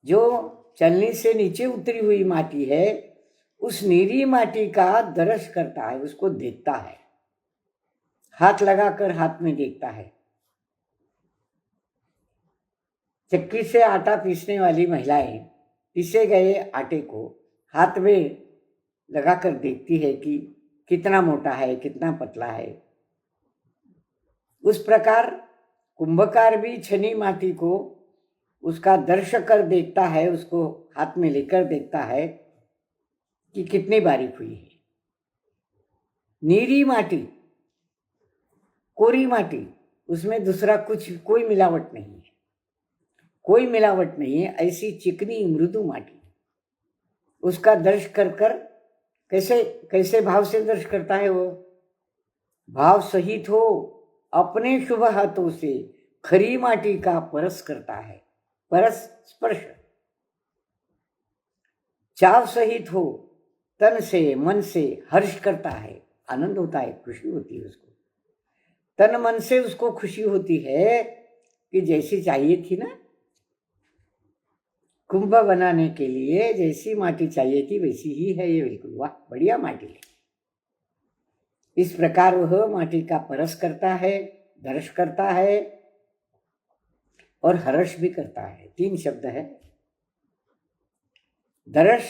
जो चलनी से नीचे उतरी हुई माटी है, उस नीरी माटी का दर्श करता है, उसको देखता है, हाथ लगाकर हाथ में देखता है। चक्की से आटा पीसने वाली महिलाएं पीसे गए आटे को हाथ में लगाकर देखती है कि कितना मोटा है, कितना पतला है। उस प्रकार कुंभकार भी छनी माटी को उसका दर्श कर देखता है, उसको हाथ में लेकर देखता है कि कितनी बारीक हुई है। नीरी माटी, कोरी माटी, उसमें दूसरा कुछ, कोई मिलावट नहीं है, कोई मिलावट नहीं है। ऐसी चिकनी मृदु माटी, उसका दर्श कर कर कैसे कैसे भाव से दर्श करता है वो? भाव सहित हो, अपने शुभ हाथों से खरी माटी का परस करता है। परस, स्पर्श। चाव सहित हो, तन से मन से हर्ष करता है, आनंद होता है, खुशी होती है उसको। तन मन से उसको खुशी होती है कि जैसी चाहिए थी ना, कुंभ बनाने के लिए जैसी माटी चाहिए थी वैसी ही है ये, बिल्कुल वाह, बढ़िया माटी है। इस प्रकार वह माटी का परस करता है, दर्श करता है और हर्ष भी करता है। 3 शब्द है, दर्श,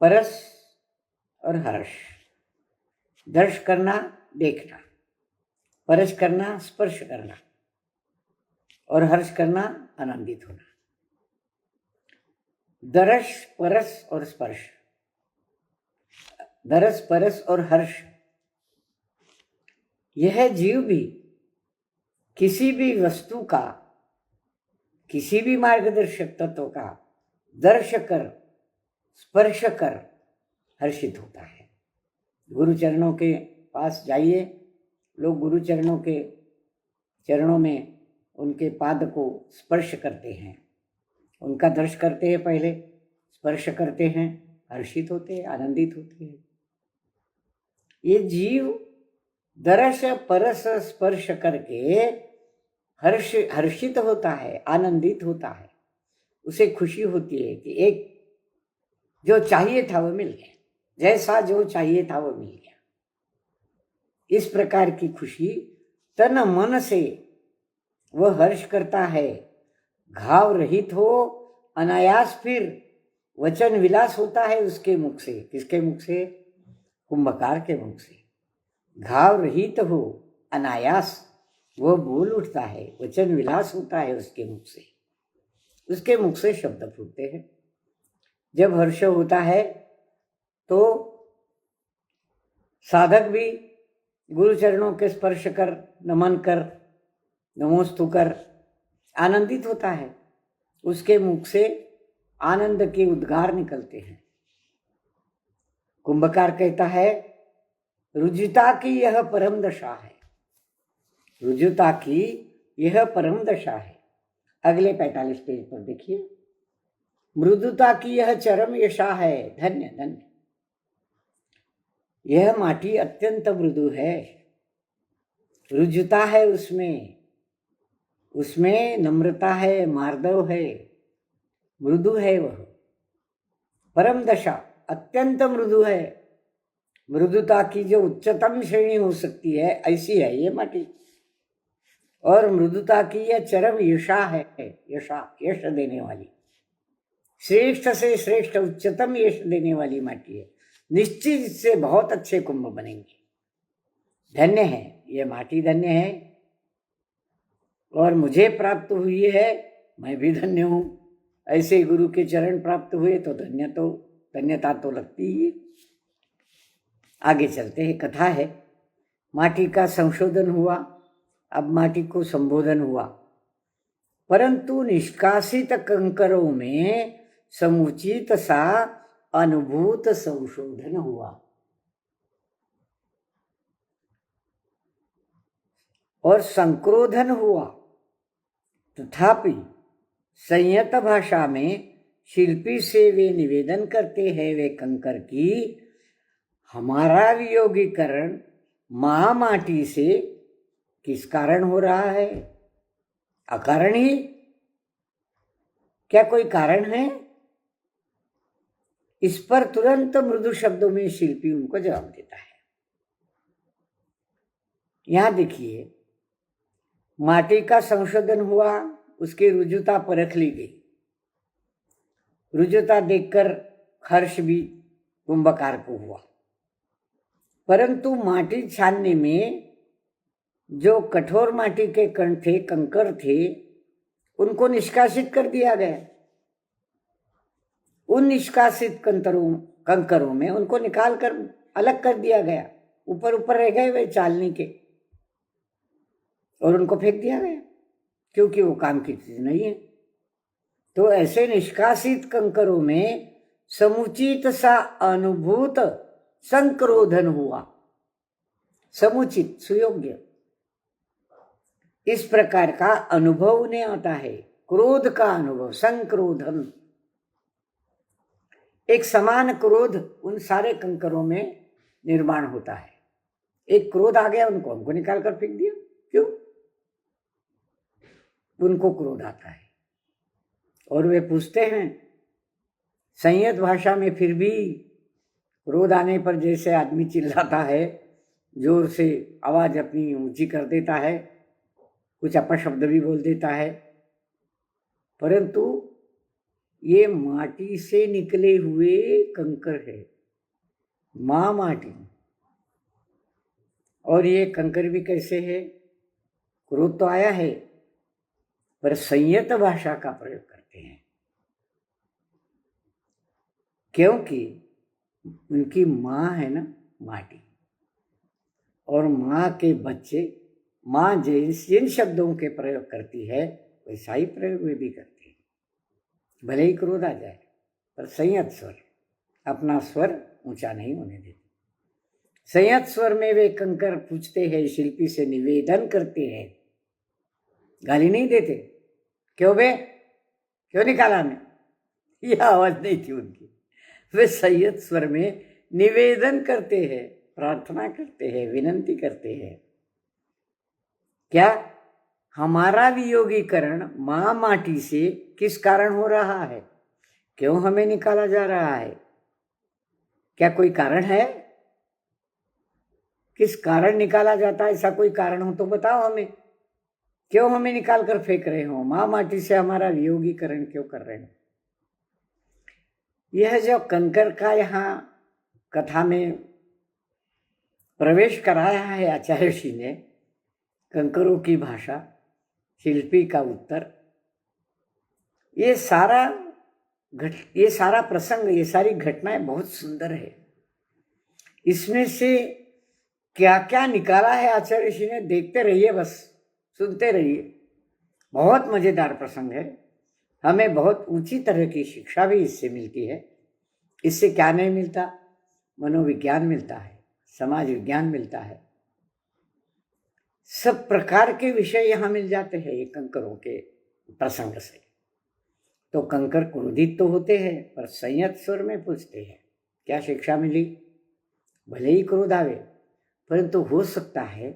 परस और हर्ष। दर्श करना, देखना, परस करना, स्पर्श करना, और हर्ष करना, आनंदित होना। दर्श, परस और स्पर्श, दरस, परस और हर्ष, यह जीव भी किसी भी वस्तु का, किसी भी मार्गदर्शक तत्व का दर्श कर, स्पर्श कर हर्षित होता है। गुरु चरणों के पास जाइए, लोग गुरु चरणों के चरणों में उनके पाद को स्पर्श करते हैं, उनका दर्श करते हैं, पहले स्पर्श करते हैं, हर्षित होते हैं, आनंदित होते हैं। ये जीव दर्श, परस, स्पर्श करके हर्षित होता है, आनंदित होता है। उसे खुशी होती है कि एक जो चाहिए था वो मिल गया, जैसा जो चाहिए था वो मिल गया। इस प्रकार की खुशी तन मन से वह हर्ष करता है, घाव रहित हो, अनायास फिर वचन विलास होता है उसके मुख से। किसके मुख से? कुंभकार के मुख से। घाव रहित हो, अनायास वह बोल उठता है, वचन विलास होता है उसके मुख से। उसके मुख से शब्द फूटते हैं। जब हर्ष होता है तो साधक भी गुरु चरणों के स्पर्श कर, नमन कर, नमोस्तु कर आनंदित होता है। उसके मुख से आनंद के उद्गार निकलते हैं। कुंभकार कहता है, रुजुता की यह परम दशा है। रुजुता की यह परम दशा है। अगले 45 पेज पर देखिए, मृदुता की यह चरम यशा है। धन्य धन्य, यह माटी अत्यंत मृदु है, रुजुता है उसमें, उसमें नम्रता है, मार्दव है, मृदु है वह। परम दशा, अत्यंत मृदु है। मृदुता की जो उच्चतम श्रेणी हो सकती है, ऐसी है ये माटी। और मृदुता की यह चरम यशा है, यशा, यश देने वाली, श्रेष्ठ से श्रेष्ठ, उच्चतम यश देने वाली माटी है। निश्चित इससे बहुत अच्छे कुंभ बनेंगे। धन्य है ये माटी, धन्य है। और मुझे प्राप्त हुई है, मैं भी धन्य हूं। ऐसे गुरु के चरण प्राप्त हुए तो धन्यता तो लगती ही। आगे चलते हैं, कथा है। माटी का संशोधन हुआ, अब माटी को संबोधन हुआ। परंतु निष्कासित कंकरों में समुचित सा अनुभूत संशोधन हुआ। और संक्रोधन हुआ। तथापि संयत भाषा में शिल्पी से वे निवेदन करते हैं, वे कंकर की, हमारा वियोगीकरण महामाटी से किस कारण हो रहा है? अकारण ही? क्या कोई कारण है? इस पर तुरंत मृदु शब्दों में शिल्पी उनको जवाब देता है। यहां देखिए, माटी का संशोधन हुआ, उसकी रुजुता परख ली गई। रुजुता देखकर हर्ष भी कुंभकार को हुआ। परंतु माटी छानने में जो कठोर माटी के कण थे, कंकर थे, उनको निष्कासित कर दिया गया। उन निष्कासित कंकरों में उनको निकाल कर अलग कर दिया गया। ऊपर ऊपर रह गए वे चालनी के, और उनको फेंक दिया गया, क्योंकि वो काम की चीज नहीं है। तो ऐसे निष्कासित कंकरों में समुचित सा अनुभूत संक्रोधन हुआ। समुचित, सुयोग्य, इस प्रकार का अनुभव उन्हें आता है। क्रोध का अनुभव, संक्रोधन। एक समान क्रोध उन सारे कंकरों में निर्माण होता है। एक क्रोध आ गया, उनको हमको निकाल कर फेंक दिया, क्यों? उनको क्रोध आता है और वे पूछते हैं संयत भाषा में, फिर भी क्रोध आने पर जैसे आदमी चिल्लाता है, जोर से आवाज अपनी ऊंची कर देता है, कुछ अपशब्द भी बोल देता है, परंतु ये माटी से निकले हुए कंकर है, माँ माटी। और ये कंकर भी कैसे है? क्रोध तो आया है पर संयत भाषा का प्रयोग करते हैं, क्योंकि उनकी माँ है ना माटी, और माँ के बच्चे, माँ जिन शब्दों के प्रयोग करती है वैसा ही प्रयोग वे भी करते हैं। भले ही क्रोध आ जाए पर संयत स्वर, अपना स्वर ऊंचा नहीं होने देते। संयत स्वर में वे कंकर पूछते हैं, शिल्पी से निवेदन करते हैं, गाली नहीं देते। क्यों बे, क्यों निकाला मैं? यह आवाज नहीं थी उनकी। वे संयत स्वर में निवेदन करते हैं, प्रार्थना करते हैं, विनंती करते हैं। क्या? हमारा वियोगीकरण माँ माटी से किस कारण हो रहा है? क्यों हमें निकाला जा रहा है? क्या कोई कारण है? किस कारण निकाला जाता है? ऐसा कोई कारण हो तो बताओ हमें। क्यों हमें निकाल कर फेंक रहे हो? माँ माटी से हमारा वियोगीकरण क्यों कर रहे हो? यह जो कंकर का यहाँ कथा में प्रवेश कराया है आचार्य ऋषि ने, कंकरों की भाषा, शिल्पी का उत्तर, ये सारा प्रसंग, ये सारी घटनाएं बहुत सुंदर है। इसमें से क्या क्या निकाला है आचार्य ऋषि ने, देखते रहिए, बस सुनते रहिए। बहुत मजेदार प्रसंग है, हमें बहुत ऊंची तरह की शिक्षा भी इससे मिलती है। इससे क्या नहीं मिलता? मनोविज्ञान मिलता है, समाज विज्ञान मिलता है, सब प्रकार के विषय यहाँ मिल जाते हैं ये कंकरों के प्रसंग से। तो कंकर क्रोधित तो होते हैं पर संयत स्वर में पूछते हैं। क्या शिक्षा मिली? भले ही क्रोध आवे, परंतु हो सकता है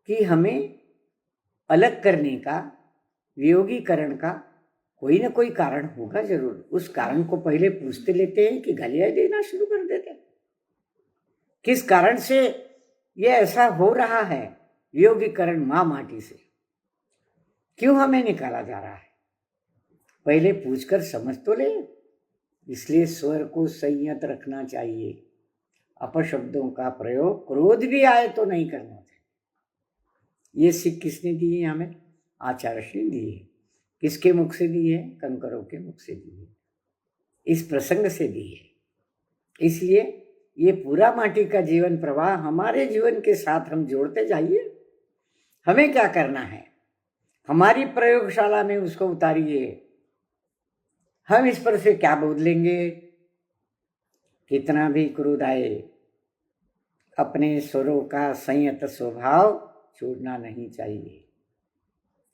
कि हमें अलग करने का, वियोगीकरण का कोई ना कोई कारण होगा जरूर। उस कारण को पहले पूछते लेते हैं कि गालियां देना शुरू कर देते हैं। किस कारण से ये ऐसा हो रहा है? वियोगीकरण माँ माटी से क्यों हमें निकाला जा रहा है? पहले पूछकर समझ तो ले। इसलिए स्वर को संयत रखना चाहिए। अपशब्दों का प्रयोग क्रोध भी आए तो नहीं करना चाहिए। ये सीख किसने दी है हमें? आचार्य ऋषि ने दी है। किसके मुख से दी है? कंकरों के मुख से दी है, इस प्रसंग से दी है। इसलिए ये पूरा माटी का जीवन प्रवाह हमारे जीवन के साथ हम जोड़ते जाइए। हमें क्या करना है? हमारी प्रयोगशाला में उसको उतारिए। हम इस पर से क्या बदलेंगे? कितना भी क्रोध आए, अपने स्वरों का संयत स्वभाव छोड़ना नहीं चाहिए।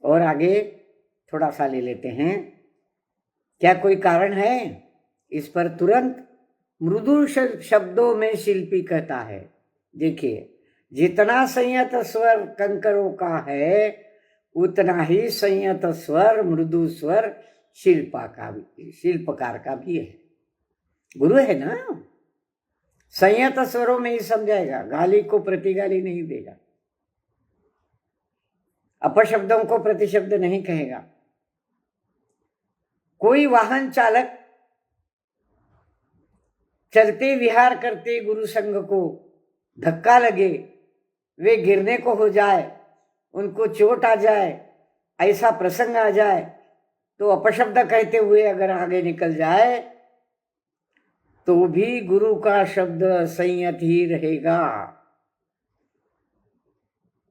और आगे थोड़ा सा ले लेते हैं। क्या कोई कारण है? इस पर तुरंत मृदु शब्दों में शिल्पी कहता है, देखिए, जितना संयत स्वर कंकरों का है उतना ही संयत स्वर, मृदु स्वर शिल्पकार का भी है। गुरु है ना, संयत स्वरों में ही समझाएगा, गाली को प्रतिगाली नहीं देगा, अपशब्दों को प्रतिशब्द नहीं कहेगा। कोई वाहन चालक चलते विहार करते गुरु संग को धक्का लगे, वे गिरने को हो जाए, उनको चोट आ जाए, ऐसा प्रसंग आ जाए, तो अपशब्द कहते हुए अगर आगे निकल जाए तो भी गुरु का शब्द संयत ही रहेगा।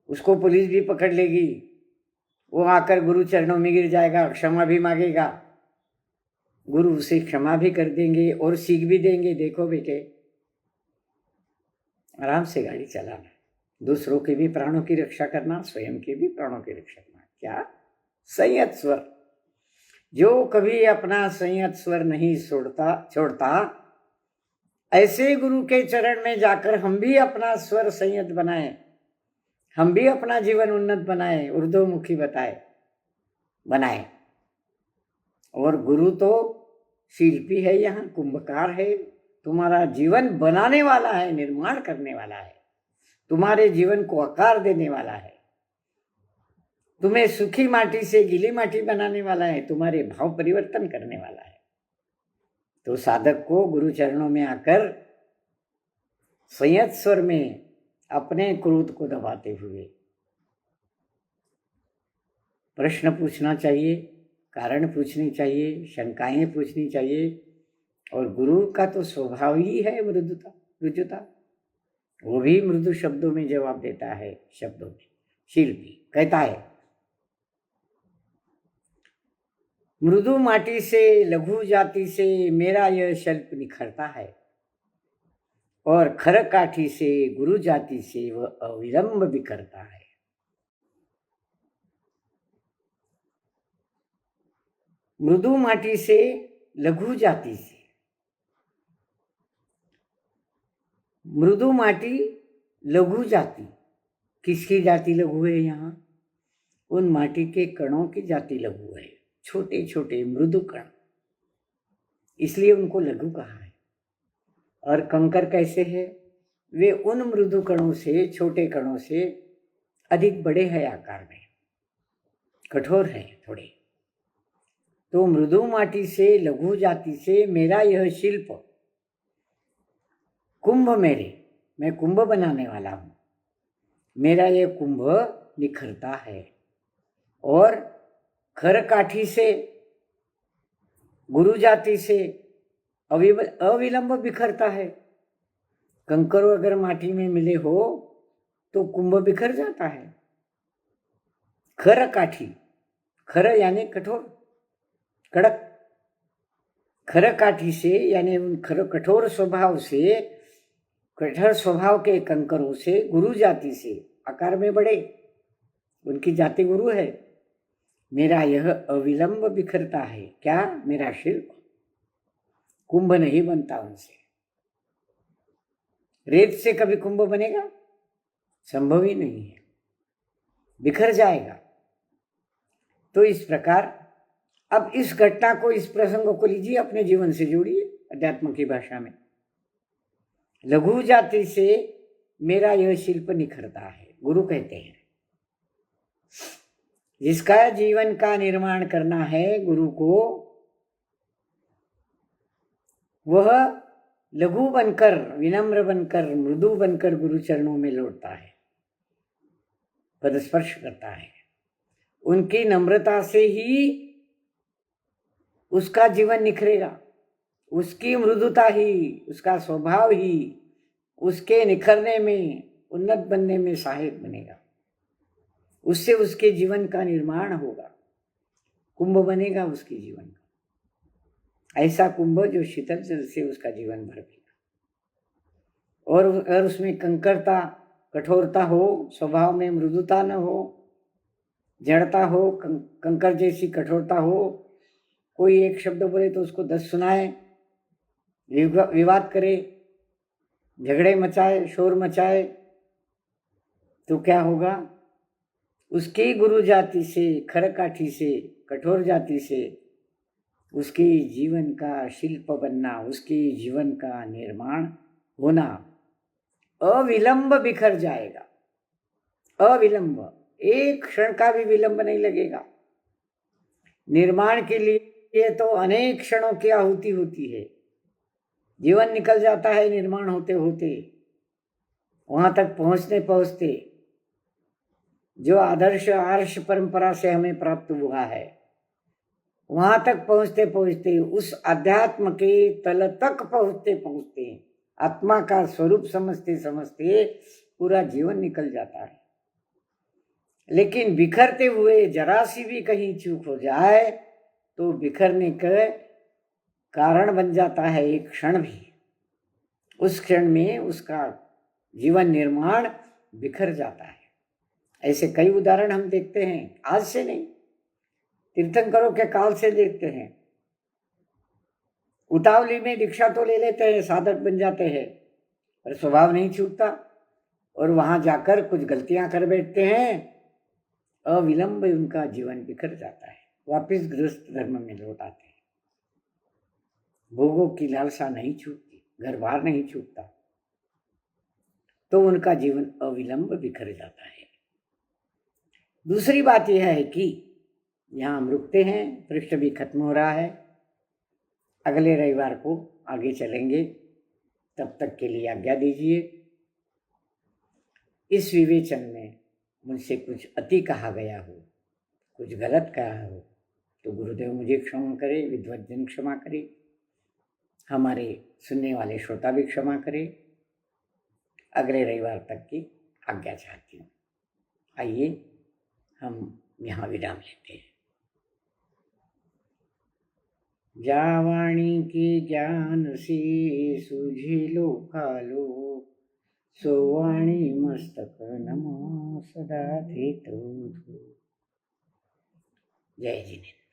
उसको पुलिस भी पकड़ लेगी, वो आकर गुरु चरणों में गिर जाएगा, क्षमा भी मांगेगा, गुरु उसे क्षमा भी कर देंगे और सीख भी देंगे। देखो बेटे, आराम से गाड़ी चलाना, दूसरों के भी प्राणों की रक्षा करना, स्वयं के भी प्राणों की रक्षा करना। क्या? संयत स्वर। जो कभी अपना संयत स्वर नहीं छोड़ता, ऐसे गुरु के चरण में जाकर हम भी अपना स्वर संयत बनाएं, हम भी अपना जीवन उन्नत बनाएं, ऊर्ध्वमुखी बनाएं। और गुरु तो शिल्पी है, यहाँ कुंभकार है, तुम्हारा जीवन बनाने वाला है, निर्माण करने वाला है। तुम्हारे जीवन को आकार देने वाला है, तुम्हें सूखी माटी से गीली माटी बनाने वाला है, तुम्हारे भाव परिवर्तन करने वाला है। तो साधक को गुरु चरणों में आकर संयत स्वर में अपने क्रोध को दबाते हुए प्रश्न पूछना चाहिए, कारण पूछनी चाहिए, शंकाएं पूछनी चाहिए। और गुरु का तो स्वभाव ही है मृदुता। वो भी मृदु शब्दों में जवाब देता है। शब्दों में शिल्पी कहता है, मृदु माटी से लघु जाति से मेरा यह शिल्प निखरता है, और खर काठी से गुरु जाति से वह अविलंब बिखरता है। मृदु माटी से लघु जाति से, मृदु माटी लघु जाति, किसकी जाति लघु है? यहाँ उन माटी के कणों की जाति लघु है, छोटे छोटे मृदु कण, इसलिए उनको लघु कहा है। और कंकर कैसे है? वे उन मृदु कणों से, छोटे कणों से अधिक बड़े हैं आकार में, कठोर है थोड़े। तो मृदु माटी से लघु जाति से मेरा यह शिल्प, कुंभ मेरे, मैं कुंभ बनाने वाला हूं, मेरा यह कुंभ निखरता है, और खर काठी से गुरु जाति से अविलंब बिखरता है। कंकर अगर माटी में मिले हो तो कुंभ बिखर जाता है। खर काठी, खर यानी कठोर, कड़क, खर काठी से यानी उन कठोर स्वभाव से, कठोर स्वभाव के कंकरों से, गुरु जाति से, आकार में बड़े, उनकी जाति गुरु है, मेरा यह अविलंब बिखरता है। क्या? मेरा शिल्प। कुंभ नहीं बनता उनसे। रेत से कभी कुंभ बनेगा? संभव ही नहीं है, बिखर जाएगा। तो इस प्रकार अब इस घटना को, इस प्रसंग को लीजिए, अपने जीवन से जोड़िए अध्यात्म की भाषा में। लघु जाति से मेरा यह शिल्प निखरता है, गुरु कहते हैं। जिसका जीवन का निर्माण करना है गुरु को, वह लघु बनकर, विनम्र बनकर, मृदु बनकर गुरु चरणों में लौटता है, पदस्पर्श करता है। उनकी नम्रता से ही उसका जीवन निखरेगा, उसकी मृदुता ही, उसका स्वभाव ही उसके निखरने में, उन्नत बनने में सहायक बनेगा। उससे उसके जीवन का निर्माण होगा, कुंभ बनेगा उसके जीवन का, ऐसा कुंभ जो शीतल जल से उसका जीवन भर देगा। और उसमें कंकरता, कठोरता हो, स्वभाव में मृदुता न हो, जड़ता हो, कंकर जैसी कठोरता हो, कोई एक शब्द बोले तो उसको 10 सुनाए, विवाद करे, झगड़े मचाए, शोर मचाए, तो क्या होगा? उसकी गुरु जाति से, खर काठी से, कठोर जाति से उसके जीवन का शिल्प बनना, उसके जीवन का निर्माण होना अविलंब बिखर जाएगा। अविलंब, एक क्षण का भी विलंब नहीं लगेगा। निर्माण के लिए तो अनेक क्षणों की आहुति होती है, जीवन निकल जाता है निर्माण होते होते। वहां तक पहुंचते पहुंचते जो आदर्श आर्ष परंपरा से हमें प्राप्त हुआ है, वहां तक पहुंचते पहुंचते, उस अध्यात्म के तल तक पहुंचते पहुंचते, आत्मा का स्वरूप समझते समझते पूरा जीवन निकल जाता है। लेकिन बिखरते हुए जरा सी भी कहीं चूक हो जाए तो बिखरने का कारण बन जाता है एक क्षण भी। उस क्षण में उसका जीवन निर्माण बिखर जाता है। ऐसे कई उदाहरण हम देखते हैं, आज से नहीं, तीर्थंकरों के काल से देखते हैं। उतावली में दीक्षा तो ले लेते हैं, साधक बन जाते हैं, पर स्वभाव नहीं छूटता, और वहां जाकर कुछ गलतियां कर बैठते हैं, अविलंब उनका जीवन बिखर जाता है, वापिस गृहस्थ धर्म में लौट आते हैं। भोगों की लालसा नहीं छूटती, घर बार नहीं छूटता, तो उनका जीवन अविलंब बिखर जाता है। दूसरी बात यह है कि यहाँ हम रुकते हैं, पृष्ठ भी खत्म हो रहा है। अगले रविवार को आगे चलेंगे, तब तक के लिए आज्ञा दीजिए। इस विवेचन में मुझसे कुछ अति कहा गया हो, कुछ गलत कहा हो, तो गुरुदेव मुझे क्षमा करे, विद्वज्जन क्षमा करे, हमारे सुनने वाले श्रोता भी क्षमा करे। अगले रविवार तक की आज्ञा चाहती हूँ। आइए हम यहाँ विराम लेते हैं। जावाणी की ज्ञान से सुझिलो कालो, सोवाणी मस्तक नमो सदा थे तो। जय जिनेन्द्र।